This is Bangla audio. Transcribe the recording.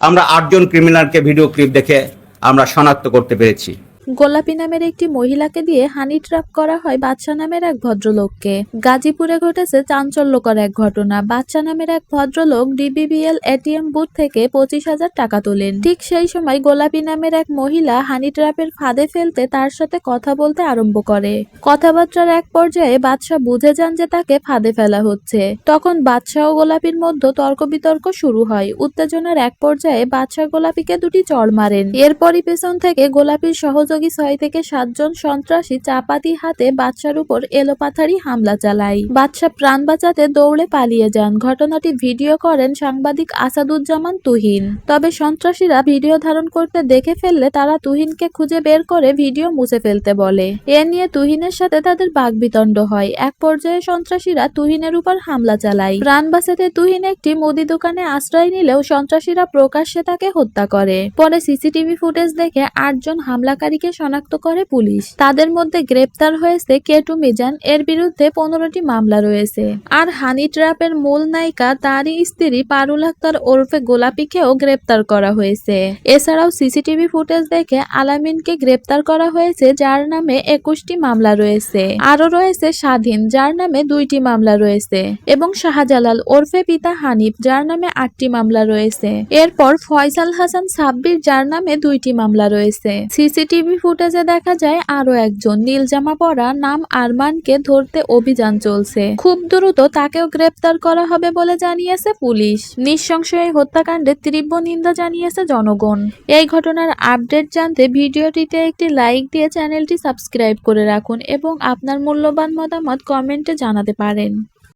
আমরা 8 জন ক্রিমিনালকে ভিডিও ক্লিপ দেখে আমরা শনাক্ত করতে পেরেছি। গোলাপী নামের একটি মহিলাকে দিয়ে হানি ট্র্যাপ করা হয় বাদশা নামের এক ভদ্রলোককে। গাজীপুরে ঘটেছে চাঞ্চল্যকর এক ঘটনা। বাদশা নামের এক ভদ্রলোক ডিবিবিএল এটিএম বুথ থেকে 25,000 টাকা তোলেন। ঠিক সেই সময় গোলাপী নামের এক মহিলা হানি ট্র্যাপের ফাঁদে ফেলতে তার সাথে কথা বলতে আরম্ভ করে। কথাবার্তার এক পর্যায়ে বাদশা বুঝে যান যে তাকে ফাঁদে ফেলা হচ্ছে। তখন বাদশা ও গোলাপীর মধ্যে তর্ক বিতর্ক শুরু হয়। উত্তেজনার এক পর্যায়ে বাদশা গোলাপীকে দুটি চড় মারেন। এরপরই পেছন থেকে গোলাপীর সহযোগী 6 থেকে 7 জন সন্ত্রাসী চাপাতি হাতে বাদশার উপর এলোপাথারি হামলা চালায়। বাদশা প্রাণ বাঁচাতে দৌড়ে পালিয়ে যান। ঘটনাটি ভিডিও করেন সাংবাদিক আসাদুজ্জামান তুহিন। তবে সন্ত্রাসীরা ভিডিও ধারণ করতে দেখে ফেললে তারা তুহিনকে খুঁজে বের করে ভিডিও মুছে ফেলতে বলে। এ নিয়ে তুহিনের সাথে তাদের বাকবিতণ্ড হয়। এক পর্যায়ে সন্ত্রাসীরা তুহিনের উপর হামলা চালায়। প্রাণ বাঁচাতে তুহিন একটি মুদি দোকানে আশ্রয় নিলেও সন্ত্রাসীরা প্রকাশ্যে তাকে হত্যা করে। পরে সিসিটিভি ফুটেজ দেখে 8 জন হামলাকারীকে শনাক্ত করে পুলিশ। তাদের মধ্যে গ্রেপ্তার হয়েছে কেটু মিজান, এর বিরুদ্ধে 15টি মামলা রয়েছে। আর হানি ট্র্যাপের মূল নায়িকা তারই স্ত্রী পারুল আক্তার ওরফে গোলাপীকেও গ্রেপ্তার করা হয়েছে। এছাড়াও সিসিটিভি ফুটেজ দেখে আলামিনকে গ্রেপ্তার করা হয়েছে, যার নামে 21টি মামলা রয়েছে। আরো রয়েছে স্বাধীন, যার নামে 2টি মামলা রয়েছে, এবং শাহজালাল ওরফে পিতা হানিফ, যার নামে 8টি মামলা রয়েছে। এরপর ফয়সাল হাসান সাব্বির, যার নামে 2টি মামলা রয়েছে। সিসিটিভি ফুটেজে দেখা যায় আরো একজন নীল জামা পরা নাম আরমানকে ধরতে অভিযান চলছে। খুব দ্রুত তাকেও গ্রেপ্তার করা হবে বলে জানিয়েছে পুলিশ। নৃশংস এই হত্যাকাণ্ডের তীব্র নিন্দা জানিয়েছে জনগণ। এই ঘটনার আপডেট জানতে ভিডিওটিতে একটি লাইক দিয়ে চ্যানেলটি সাবস্ক্রাইব করে রাখুন এবং আপনার মূল্যবান মতামত কমেন্টে জানাতে পারেন।